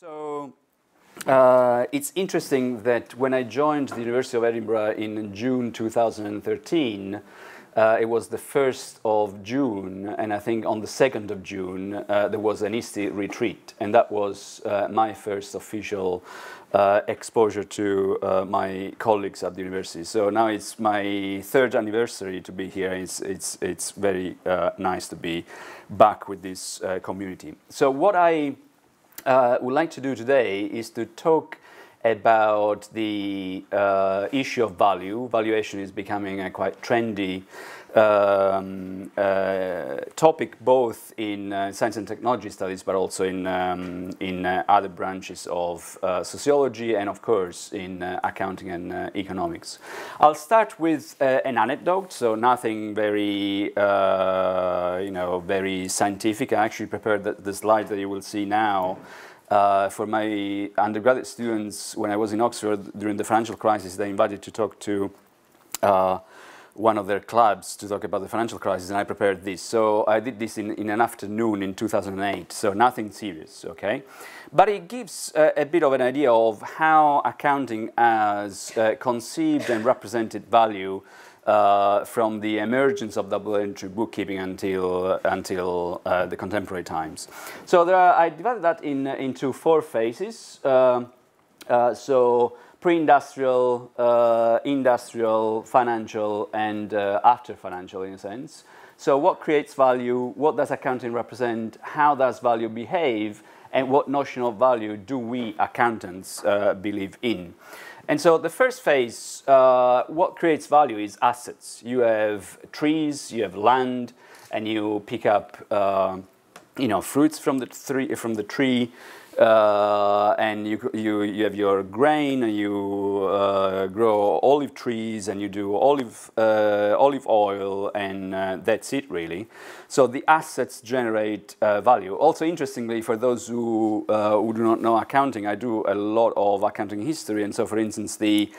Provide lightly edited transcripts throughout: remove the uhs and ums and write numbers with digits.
So it's interesting that when I joined the University of Edinburgh in June 2013, it was the 1st of June, and I think on the 2nd of June there was an ISTE retreat, and that was my first official exposure to my colleagues at the university. So now it's my third anniversary to be here. It's very nice to be back with this community. So what I would like to do today is to talk about the issue of value. Valuation is becoming a quite trendy topic, both in science and technology studies, but also in other branches of sociology, and of course in accounting and economics. I'll start with an anecdote, so nothing very, very scientific. I actually prepared the slide that you will see now. For my undergraduate students, when I was in Oxford during the financial crisis, they invited to talk to one of their clubs to talk about the financial crisis, and I prepared this. So I did this in an afternoon in 2008, so nothing serious, okay? But it gives a bit of an idea of how accounting has conceived and represented value from the emergence of double entry bookkeeping until the contemporary times. So I divided that into 4 phases. So pre-industrial, industrial, financial, and after financial, in a sense. So what creates value? What does accounting represent? How does value behave? And what notion of value do we accountants believe in? And so the first phase, what creates value is assets. You have trees, you have land, and you pick up, fruits from the tree, and you have your grain, and you grow olive trees, and you do olive oil, and that's it really. So the assets generate value. Also, interestingly, for those who do not know accounting, I do a lot of accounting history, and so for instance, the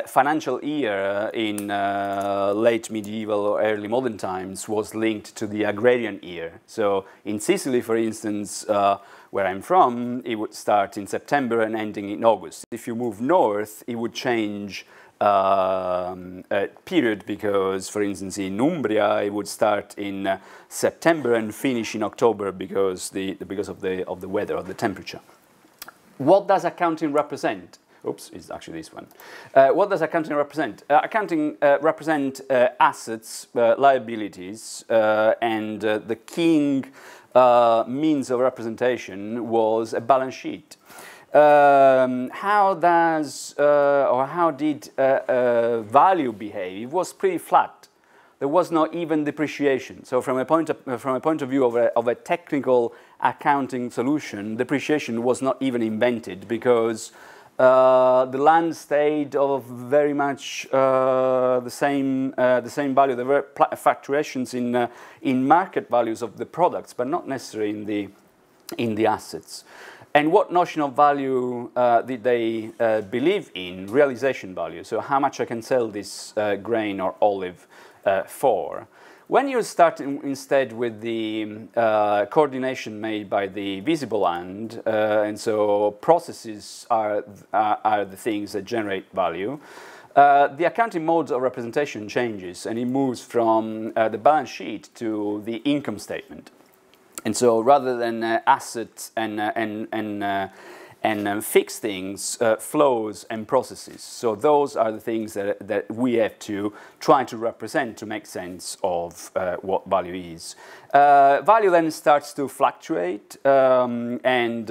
financial year in late medieval or early modern times was linked to the agrarian year. So in Sicily, for instance, where I'm from, it would start in September and ending in August. If you move north, it would change period, because, for instance, in Umbria, it would start in September and finish in October because of the weather or the temperature. What does accounting represent? Oops, it's actually this one. What does accounting represent? Accounting represent assets, liabilities, and the king means of representation was a balance sheet. How did value behave? It was pretty flat. There was not even depreciation. So from a point of view of a technical accounting solution, depreciation was not even invented, because the land stayed of very much the same value. There were fluctuations in market values of the products, but not necessarily in the assets. And what notion of value did they believe in? Realization value. So how much I can sell this grain or olive for. When you start instead with the coordination made by the visible land, and so processes are the things that generate value, the accounting mode of representation changes, and it moves from the balance sheet to the income statement. And so rather than assets and fixed things, flows and processes. So those are the things that we have to try to represent to make sense of what value is. Value then starts to fluctuate, and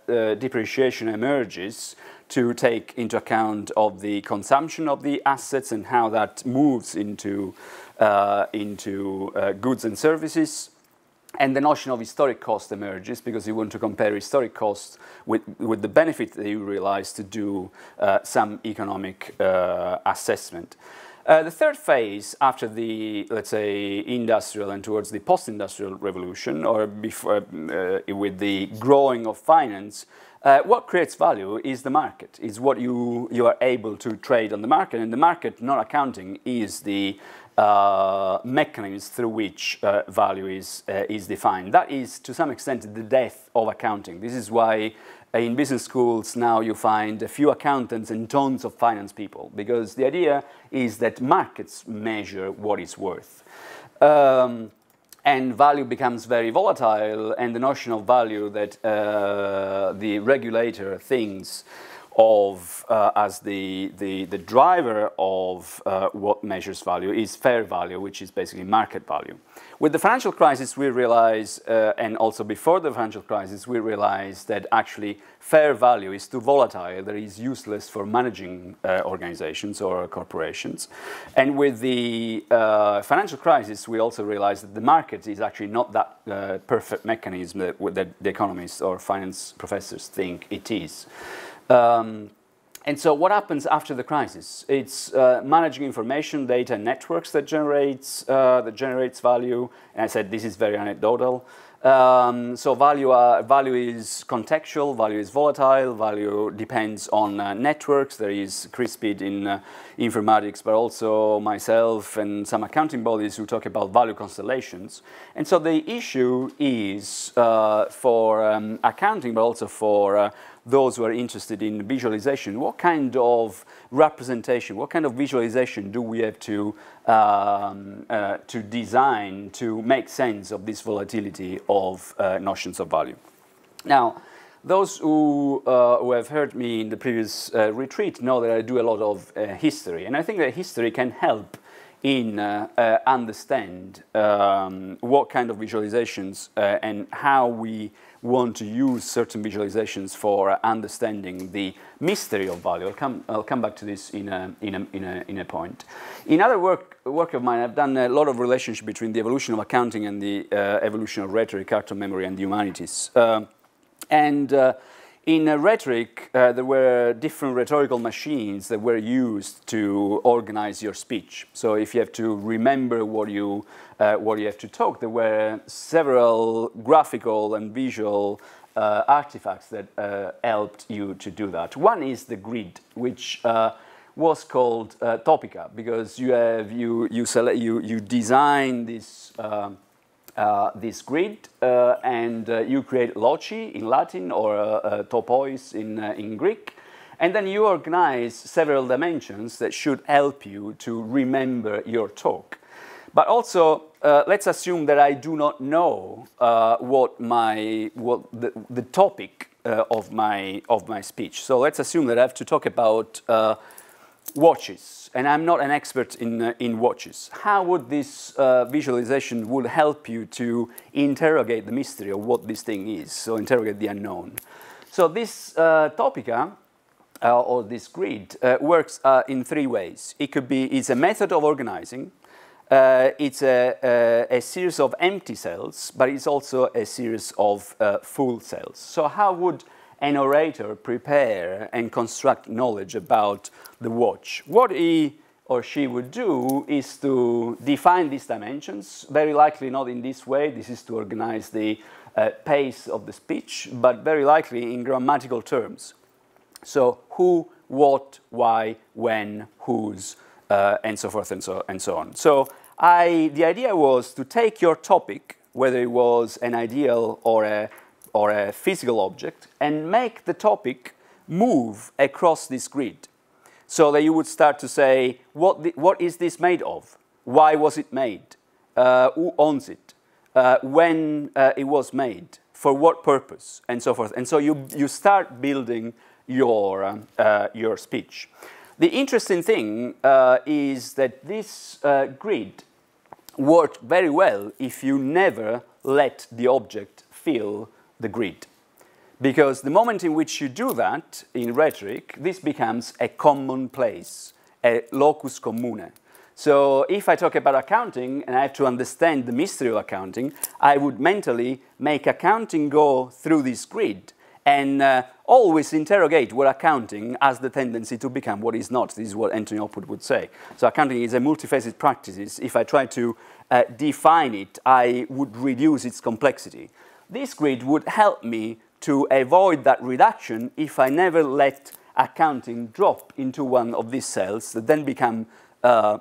depreciation emerges to take into account of the consumption of the assets and how that moves into goods and services. And the notion of historic cost emerges, because you want to compare historic costs with the benefit that you realize to do some economic assessment. The third phase, after the, let's say, industrial and towards the post-industrial revolution, or before, with the growing of finance, what creates value is the market. Is what you are able to trade on the market, and the market, not accounting, is the mechanisms through which value is defined. That is, to some extent, the death of accounting. This is why in business schools now you find a few accountants and tons of finance people, because the idea is that markets measure what it's worth. And value becomes very volatile, and the notion of value that the regulator thinks of as the driver of what measures value is fair value, which is basically market value. With the financial crisis, we realize, and also before the financial crisis, we realized that actually fair value is too volatile, that is useless for managing organizations or corporations. And with the financial crisis, we also realized that the market is actually not that perfect mechanism that the economists or finance professors think it is. And so what happens after the crisis? It's managing information, data, and networks that generates value. And I said this is very anecdotal. So value is contextual, value is volatile, value depends on networks. There is Chris Speed in informatics, but also myself and some accounting bodies who talk about value constellations. And so the issue is for accounting, but also for those who are interested in visualization, what kind of representation, what kind of visualization do we have to design to make sense of this volatility of notions of value? Now, those who have heard me in the previous retreat know that I do a lot of history, and I think that history can help in understand what kind of visualizations and how we want to use certain visualizations for understanding the mystery of value. I'll come back to this in a point. In other work of mine, I've done a lot of relationship between the evolution of accounting and the evolution of rhetoric, art of memory, and the humanities. In rhetoric, there were different rhetorical machines that were used to organize your speech. So if you have to remember what you have to talk, there were several graphical and visual artifacts that helped you to do that. One is the grid, which was called Topica, because you design this grid and you create loci in Latin or topois in Greek, and then you organize several dimensions that should help you to remember your talk. But also, let's assume that I do not know what the topic of my speech. So let's assume that I have to talk about watches, and I'm not an expert in watches. How would this visualization would help you to interrogate the mystery of what this thing is, so interrogate the unknown? So this Topica, or this grid, works in three ways. It's a method of organizing, it's a series of empty cells, but it's also a series of full cells. So how would an orator prepare and construct knowledge about the watch? What he or she would do is to define these dimensions, very likely not in this way. This is to organize the pace of the speech, but very likely in grammatical terms. So who, what, why, when, whose, and so forth and so on. So the idea was to take your topic, whether it was an ideal or a physical object, and make the topic move across this grid. So that you would start to say, what is this made of? Why was it made? Who owns it? When it was made? For what purpose? And so forth. And so you start building your speech. The interesting thing is that this grid worked very well if you never let the object fill the grid. Because the moment in which you do that in rhetoric, this becomes a common place, a locus commune. So if I talk about accounting and I have to understand the mystery of accounting, I would mentally make accounting go through this grid and always interrogate what accounting has the tendency to become what is not. This is what Anthony Hopwood would say. So accounting is a multifaceted practice. If I try to define it, I would reduce its complexity. This grid would help me to avoid that reduction if I never let accounting drop into one of these cells that then become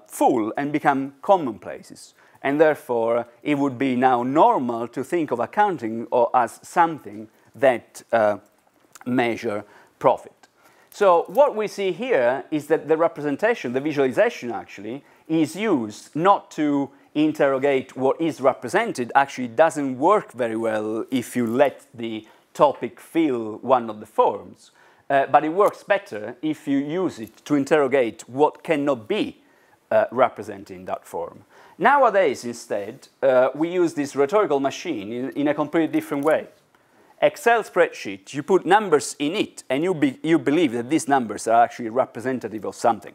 full and become commonplaces. And therefore, it would be now normal to think of accounting as something that measure profit. So what we see here is that the representation, the visualization actually, is used not to interrogate what is represented. Actually, it doesn't work very well if you let the topic fill one of the forms. But it works better if you use it to interrogate what cannot be represented in that form. Nowadays, instead, we use this rhetorical machine in a completely different way. Excel spreadsheet, you put numbers in it, and you believe that these numbers are actually representative of something.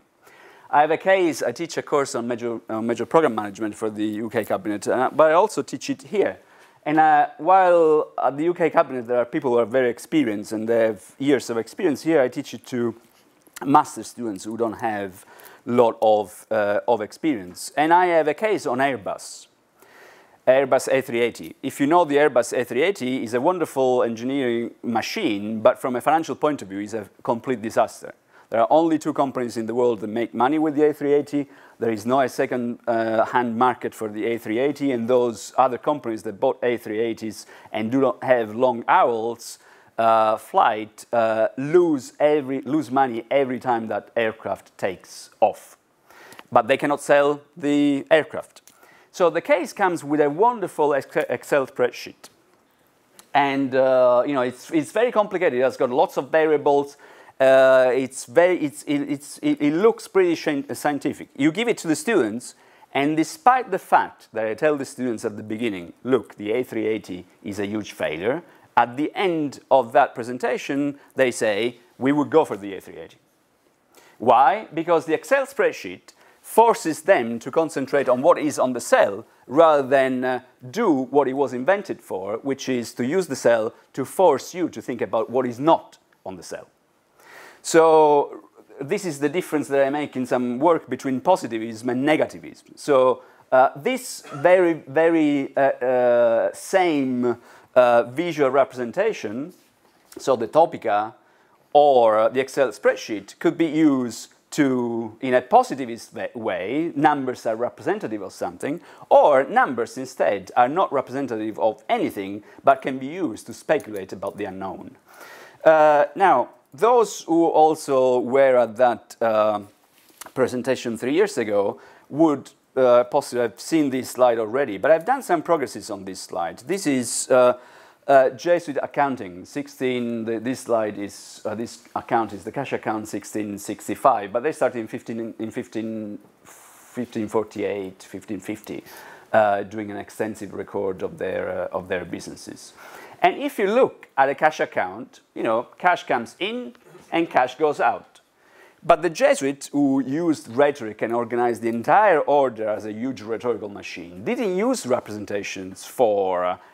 I have a case, I teach a course on major program management for the UK Cabinet, but I also teach it here. And while at the UK Cabinet there are people who are very experienced and they have years of experience, here I teach it to master students who don't have a lot of experience. And I have a case on Airbus A380. If you know the Airbus A380 is a wonderful engineering machine, but from a financial point of view, it's a complete disaster. There are only 2 companies in the world that make money with the A380. There is no second-hand market for the A380, and those other companies that bought A380s and do not have long hours flight lose money every time that aircraft takes off. But they cannot sell the aircraft. So the case comes with a wonderful Excel spreadsheet. And you know, it's very complicated. It has got lots of variables. It looks pretty scientific. You give it to the students, and despite the fact that I tell the students at the beginning, look, the A380 is a huge failure, at the end of that presentation, they say, we would go for the A380. Why? Because the Excel spreadsheet forces them to concentrate on what is on the cell rather than do what it was invented for, which is to use the cell to force you to think about what is not on the cell. So this is the difference that I make in some work between positivism and negativism. So this very same visual representation, so the Topica or the Excel spreadsheet, could be used to, in a positivist way, numbers are representative of something, or numbers instead are not representative of anything, but can be used to speculate about the unknown. Now, those who also were at that presentation 3 years ago would possibly have seen this slide already, but I've done some progresses on this slide. This is Jesuit accounting, this slide is, this account is the cash account 1665, but they started in 1548, 1550, doing an extensive record of their businesses. And if you look at a cash account, you know, cash comes in and cash goes out. But the Jesuits, who used rhetoric and organized the entire order as a huge rhetorical machine, didn't use representations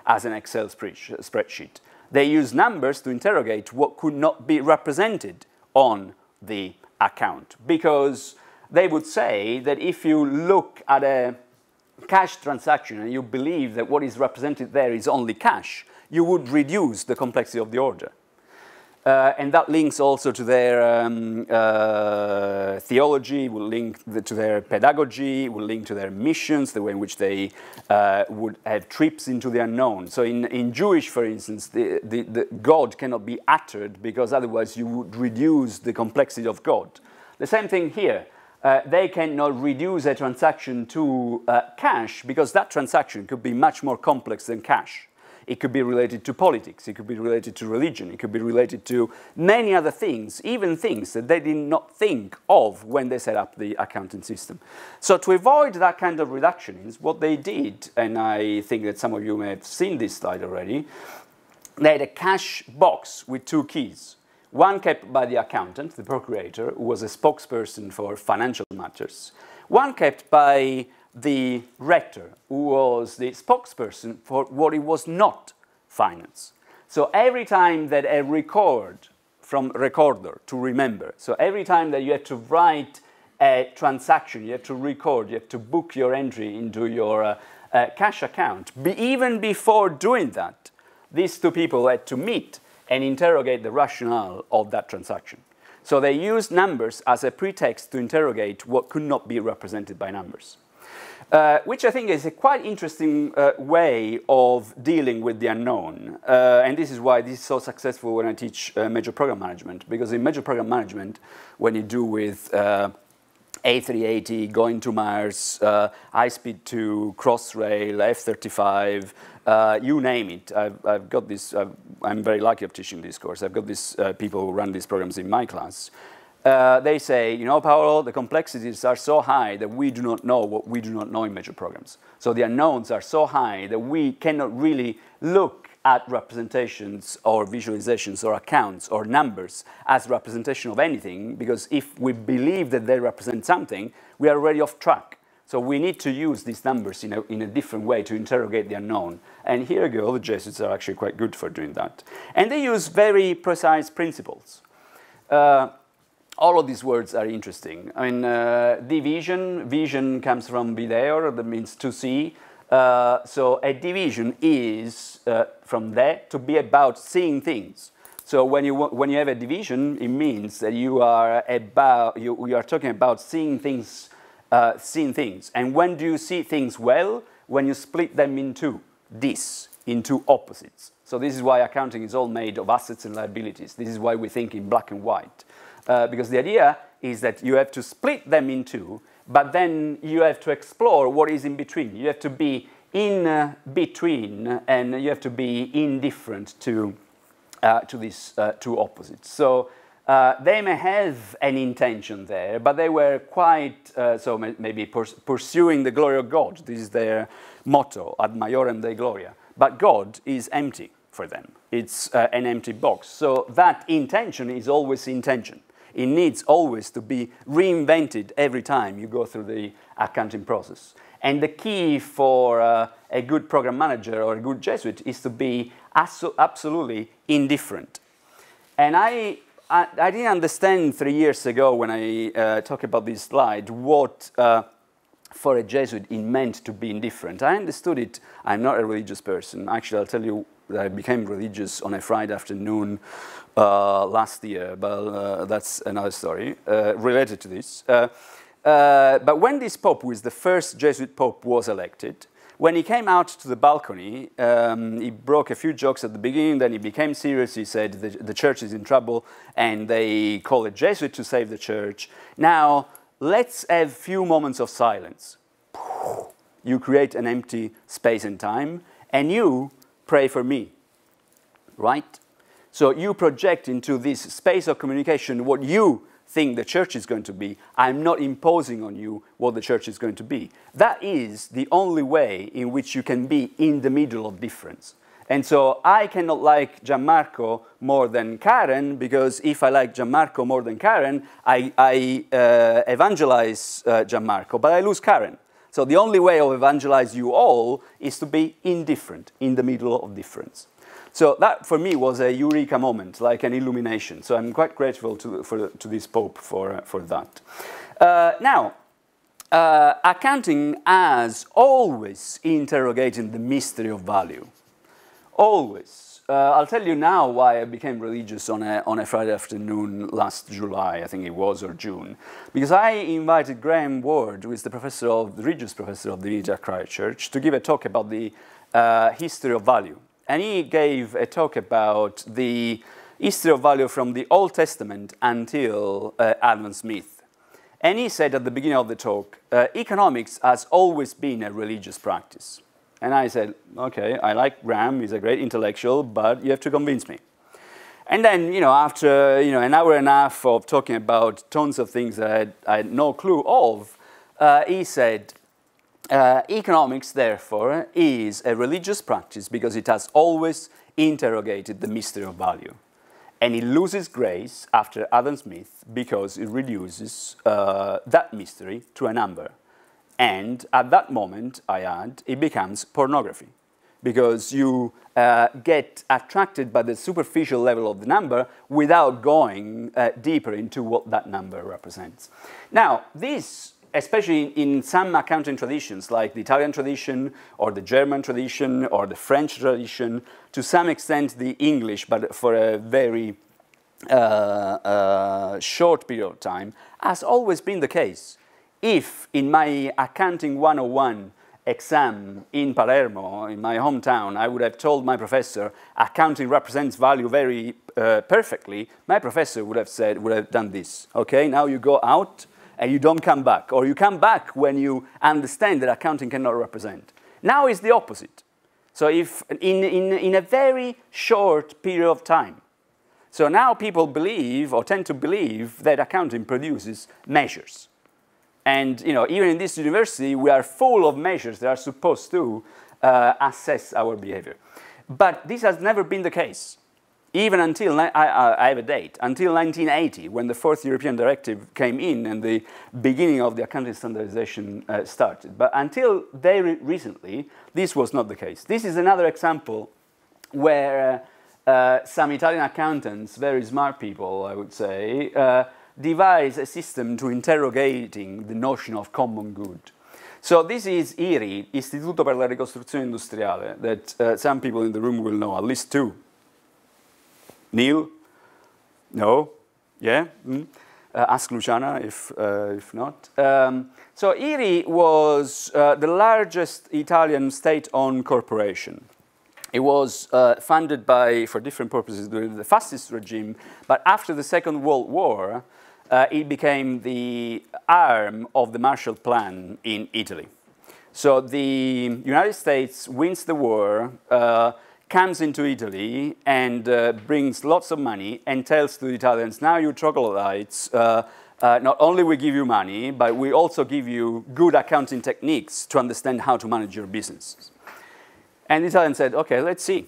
as an Excel spreadsheet. They used numbers to interrogate what could not be represented on the account. Because they would say that if you look at a cash transaction and you believe that what is represented there is only cash, you would reduce the complexity of the order. And that links also to their theology, will link to their pedagogy, will link to their missions, the way in which they would have trips into the unknown. So in Jewish, for instance, the God cannot be uttered because otherwise you would reduce the complexity of God. The same thing here. They cannot reduce a transaction to cash because that transaction could be much more complex than cash. It could be related to politics, it could be related to religion, it could be related to many other things, even things that they did not think of when they set up the accounting system. So to avoid that kind of reductions, what they did, and I think that some of you may have seen this slide already, they had a cash box with 2 keys. One kept by the accountant, the procurator, who was a spokesperson for financial matters. One kept by the rector, who was the spokesperson for what it was not finance. So every time that a record, from recorder to remember, so every time that you have to write a transaction, you have to record, you have to book your entry into your cash account, even before doing that, these 2 people had to meet and interrogate the rationale of that transaction. So they used numbers as a pretext to interrogate what could not be represented by numbers. Which I think is a quite interesting way of dealing with the unknown. And this is why this is so successful when I teach major program management. Because in major program management, when you do with A380, going to Mars, high-speed 2, Crossrail, F-35, you name it. I've got this, I'm very lucky of teaching this course. I've got these people who run these programs in my class. They say, you know, Paolo, the complexities are so high that we do not know what we do not know in major programs. So the unknowns are so high that we cannot really look at representations or visualizations or accounts or numbers as representation of anything, because if we believe that they represent something, we are already off track. So we need to use these numbers in a different way to interrogate the unknown. And here you go, the Jesuits are actually quite good for doing that. And they use very precise principles. All of these words are interesting. I mean, division, vision comes from video, that means to see. So a division is, from that, to be about seeing things. So when you have a division, it means that you are talking about seeing things, And when do you see things well? When you split them into opposites. So this is why accounting is all made of assets and liabilities. This is why we think in black and white. Because the idea is that you have to split them in two, but then you have to explore what is in between. You have to be in between, and you have to be indifferent to these two opposites. So they may have an intention there, but they were quite, so maybe pursuing the glory of God. This is their motto, ad maiorem Dei gloria. But God is empty for them. It's an empty box. So that intention is always intention. It needs always to be reinvented every time you go through the accounting process. And the key for a good program manager or a good Jesuit is to be absolutely indifferent. And I didn't understand 3 years ago when I talked about this slide what for a Jesuit it meant to be indifferent. I understood it. I'm not a religious person. Actually, I'll tell you that I became religious on a Friday afternoon last year, but that's another story related to this. But when this Pope, who is the first Jesuit Pope, was elected, when he came out to the balcony, he broke a few jokes at the beginning, then he became serious. He said the church is in trouble and they call a Jesuit to save the church. Now, let's have a few moments of silence. You create an empty space and time, and you pray for me, right? So you project into this space of communication what you think the church is going to be. I'm not imposing on you what the church is going to be. That is the only way in which you can be in the middle of difference. And so I cannot like Gianmarco more than Karen, because if I like Gianmarco more than Karen, I evangelize Gianmarco, but I lose Karen. So the only way of evangelize you all is to be indifferent, in the middle of difference. So that, for me, was a eureka moment, like an illumination. So I'm quite grateful to this Pope for that. Now, accounting has always interrogated the mystery of value. Always. I'll tell you now why I became religious on a Friday afternoon last July, I think it was, or June. Because I invited Graham Ward, who is the Regius Professor of Divinity at Christchurch, to give a talk about the history of value. And he gave a talk about the history of value from the Old Testament until Adam Smith. And he said at the beginning of the talk, economics has always been a religious practice. And I said, okay, I like Graham, he's a great intellectual, but you have to convince me. And then, after an hour and a half of talking about tons of things that I had no clue of, he said, economics, therefore, is a religious practice because it has always interrogated the mystery of value. And it loses grace after Adam Smith because it reduces that mystery to a number. And at that moment, I add, it becomes pornography. Because you get attracted by the superficial level of the number without going deeper into what that number represents. Now, this, especially in some accounting traditions, like the Italian tradition, or the German tradition, or the French tradition, to some extent the English, but for a very short period of time has always been the case. If in my Accounting 101 exam in Palermo, in my hometown, I would have told my professor accounting represents value very perfectly, my professor would have said, would have done this. Okay, now you go out and you don't come back, or you come back when you understand that accounting cannot represent. Now it's the opposite. So if in a very short period of time. So now people believe, or tend to believe, that accounting produces measures. And even in this university, we are full of measures that are supposed to assess our behavior. But this has never been the case. Even until, I have a date, until 1980, when the fourth European directive came in and the beginning of the accounting standardization started. But until very recently, this was not the case. This is another example where some Italian accountants, very smart people, I would say, devise a system to interrogating the notion of common good. So this is IRI, Istituto per la Ricostruzione Industriale, that some people in the room will know, at least two. Neil? No? Yeah? Ask Luciana if not. So IRI was the largest Italian state-owned corporation. It was funded for different purposes during the fascist regime, but after the Second World War, it became the arm of the Marshall Plan in Italy. So the United States wins the war, comes into Italy and brings lots of money and tells to the Italians, now you troglodytes, not only we give you money, but we also give you good accounting techniques to understand how to manage your business. And the Italians said, okay, let's see.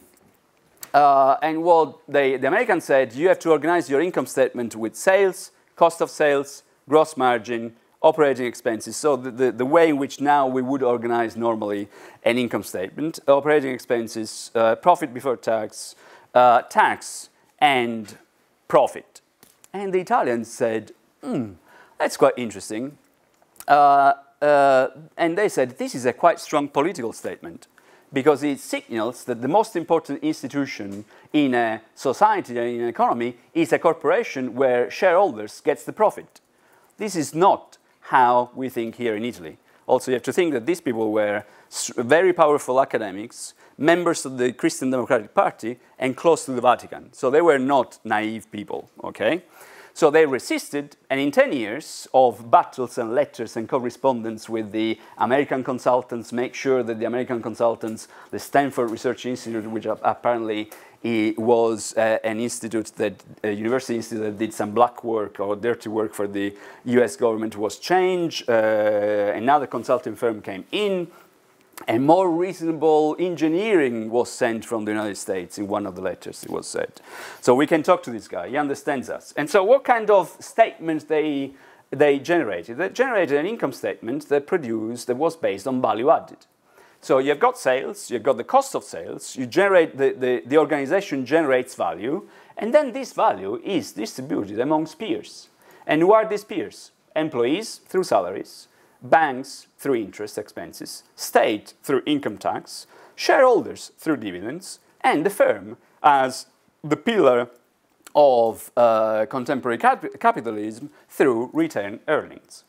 And what the Americans said, you have to organize your income statement with sales, cost of sales, gross margin, operating expenses. So the way in which now we would organize normally an income statement, operating expenses, profit before tax, tax, and profit. And the Italians said, that's quite interesting. And they said, this is a quite strong political statement, because it signals that the most important institution in a society and in an economy is a corporation where shareholders gets the profit. This is not how we think here in Italy. Also, you have to think that these people were very powerful academics, members of the Christian Democratic Party, and close to the Vatican. So they were not naive people, okay? So they resisted, and in 10 years of battles and letters and correspondence with the American consultants, make sure that the American consultants, the Stanford Research Institute, which apparently was an institute that, a university institute that did some black work or dirty work for the US government, was changed. Another consulting firm came in, and more reasonable engineering was sent from the United States in one of the letters, it was said. So we can talk to this guy, he understands us. And so what kind of statements they generated? They generated an income statement that was based on value added. So you've got sales, you've got the cost of sales, you generate, the organization generates value, and then this value is distributed amongst peers. And who are these peers? Employees through salaries, banks through interest expenses, state through income tax, shareholders through dividends, and the firm as the pillar of contemporary capitalism through retained earnings.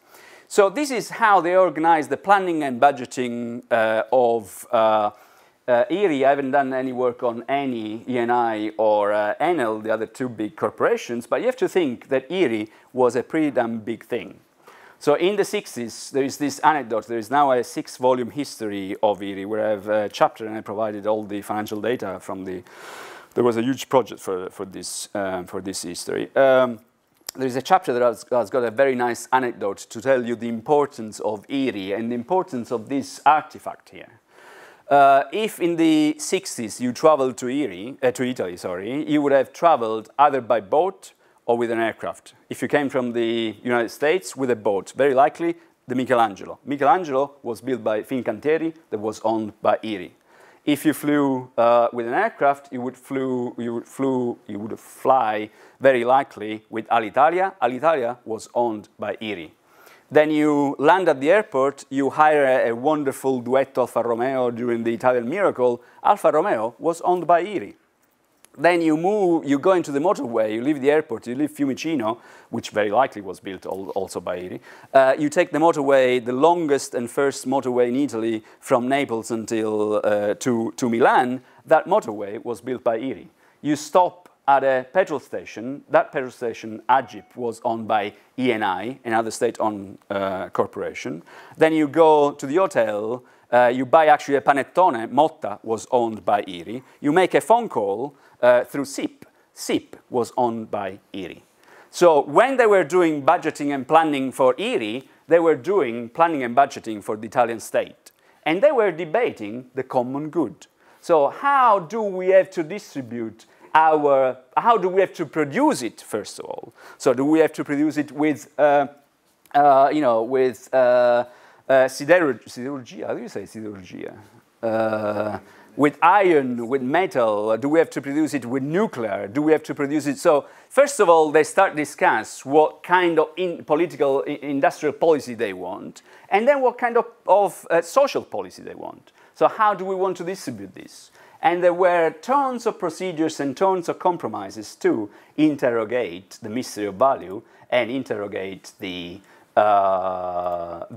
So this is how they organize the planning and budgeting of IRI. I haven't done any work on any ENI or Enel, the other two big corporations, but you have to think that IRI was a pretty damn big thing. So in the 60s, there is this anecdote. There is now a 6-volume history of IRI, where I have a chapter and I provided all the financial data from the. There was a huge project for this history. There is a chapter that has got a very nice anecdote to tell you the importance of IRI and the importance of this artifact here. If in the 60s you traveled to Italy, you would have traveled either by boat or with an aircraft. If you came from the United States, with a boat, very likely the Michelangelo. Michelangelo was built by Fincantieri, that was owned by IRI. If you flew with an aircraft, you would fly very likely with Alitalia. Alitalia was owned by IRI. Then you land at the airport, you hire a wonderful duetto Alfa Romeo during the Italian Miracle. Alfa Romeo was owned by IRI. Then you move, you go into the motorway, you leave the airport, you leave Fiumicino, which very likely was built also by Iri. You take the motorway, the longest and first motorway in Italy from Naples until to Milan. That motorway was built by Iri. You stop at a petrol station. That petrol station, Agip, was owned by Eni, another state-owned corporation. Then you go to the hotel. You buy actually a panettone. Motta was owned by Iri. You make a phone call through SIP. SIP was owned by Iri. So when they were doing budgeting and planning for Iri, they were doing planning and budgeting for the Italian state. And they were debating the common good. So how do we have to distribute how do we have to produce it, first of all? So do we have to produce it with, siderurgia, how do you say siderurgia? With iron, with metal? Do we have to produce it with nuclear? Do we have to produce it? So first of all, they start discuss what kind of political, industrial policy they want, and then what kind of social policy they want. So how do we want to distribute this? And there were tons of procedures and tons of compromises to interrogate the mystery of value and interrogate the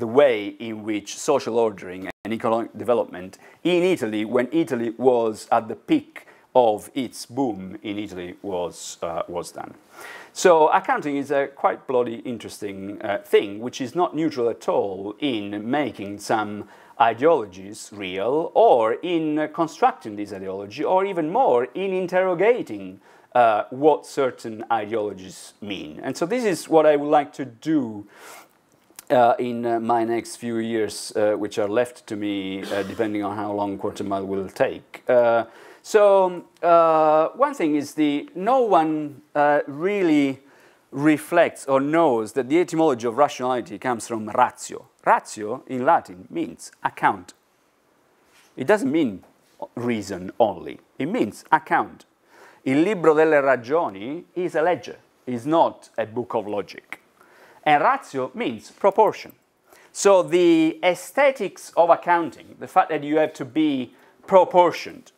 way in which social ordering and economic development in Italy, when Italy was at the peak of its boom in Italy, was done. So accounting is a quite bloody interesting thing, which is not neutral at all in making some ideologies real, or in constructing this ideology, or even more, in interrogating what certain ideologies mean. And so this is what I would like to do in my next few years, which are left to me, depending on how long Quarter Mile will take. So one thing is no one really reflects or knows that the etymology of rationality comes from ratio. Ratio in Latin means account. It doesn't mean reason only. It means account. Il libro delle ragioni is a ledger, is not a book of logic. And ratio means proportion. So the aesthetics of accounting, the fact that you have to be proportioned,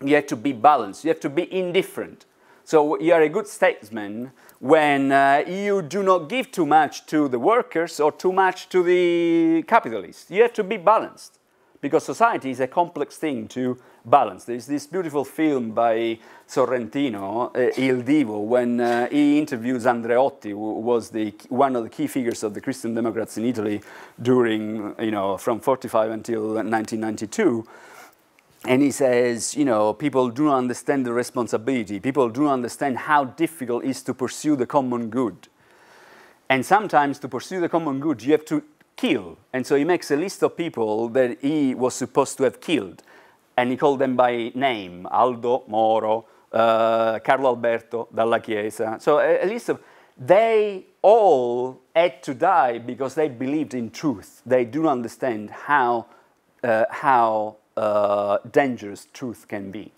you have to be balanced, you have to be indifferent. So you are a good statesman when you do not give too much to the workers or too much to the capitalists. You have to be balanced, because society is a complex thing to balance. There's this beautiful film by Sorrentino, Il Divo, when he interviews Andreotti, who was one of the key figures of the Christian Democrats in Italy during, from 45 until 1992. And he says, people do not understand the responsibility. People do not understand how difficult it is to pursue the common good. And sometimes to pursue the common good, you have to kill. And so he makes a list of people that he was supposed to have killed. And he called them by name: Aldo Moro, Carlo Alberto Dalla Chiesa. So a list of, they all had to die because they believed in truth. They do not understand how dangerous truth can be.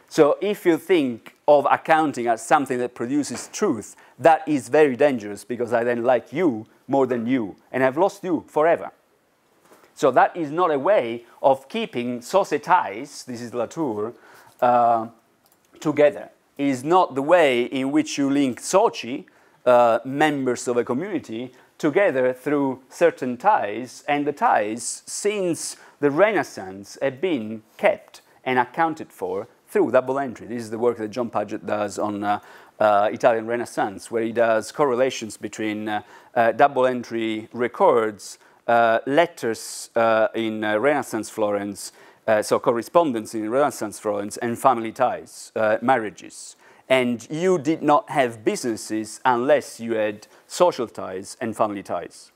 So if you think of accounting as something that produces truth, that is very dangerous, because I then like you more than you, and I've lost you forever. So that is not a way of keeping societies, this is Latour, together. It is not the way in which you link soci, members of a community, together through certain ties, and the ties, since the Renaissance, have been kept and accounted for through double entry. This is the work that John Paget does on Italian Renaissance, where he does correlations between double entry records, letters in Renaissance Florence, so correspondence in Renaissance Florence, and family ties, marriages. And you did not have businesses unless you had social ties and family ties.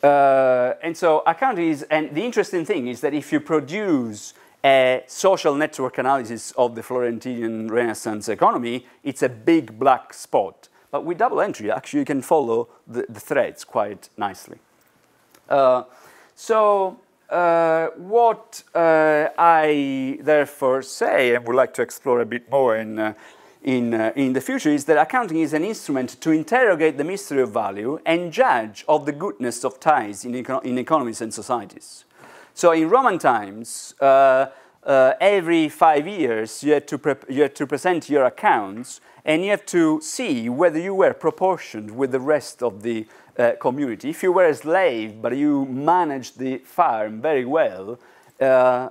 And so accounting is, and the interesting thing is that if you produce a social network analysis of the Florentine Renaissance economy, it's a big black spot. But with double entry, actually, you can follow the threads quite nicely. What I therefore say, and would like to explore a bit more in the future, is that accounting is an instrument to interrogate the mystery of value and judge of the goodness of ties in economies and societies. So in Roman times, every 5 years you had to present your accounts, and you have to see whether you were proportioned with the rest of the community. If you were a slave, but you managed the farm very well,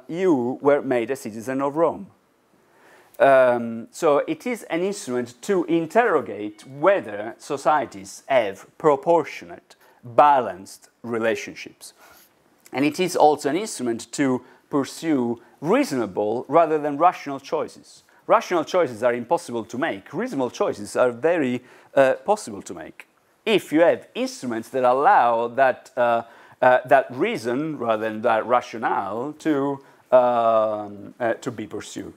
you were made a citizen of Rome. So it is an instrument to interrogate whether societies have proportionate, balanced relationships. And it is also an instrument to pursue reasonable rather than rational choices. Rational choices are impossible to make. Reasonable choices are very possible to make, if you have instruments that allow that, that reason rather than that rationale to be pursued.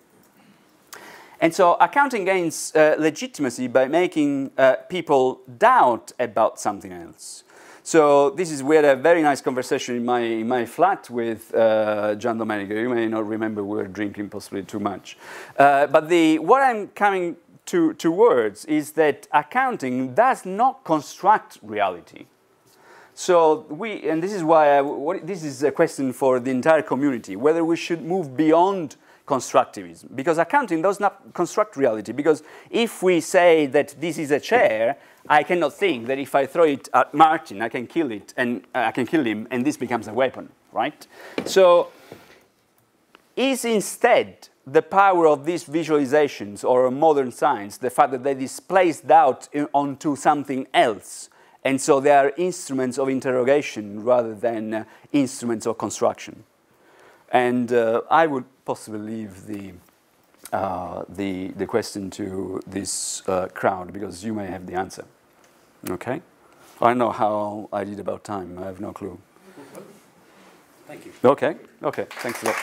And so accounting gains legitimacy by making people doubt about something else. So we had a very nice conversation in my flat with Gian Domenico. You may not remember, we were drinking possibly too much. But what I'm coming towards is that accounting does not construct reality. So and this is why this is a question for the entire community, whether we should move beyond constructivism, because accounting does not construct reality. Because if we say that this is a chair, I cannot think that if I throw it at Martin, I can kill it, and I can kill him, and this becomes a weapon, right? So, is instead the power of these visualizations or modern science the fact that they displace doubt onto something else, and so they are instruments of interrogation rather than instruments of construction? And I would possibly leave the question to this crowd, because you may have the answer. Okay? I don't know how I did about time. I have no clue. Thank you. Okay. Okay. Thanks a lot.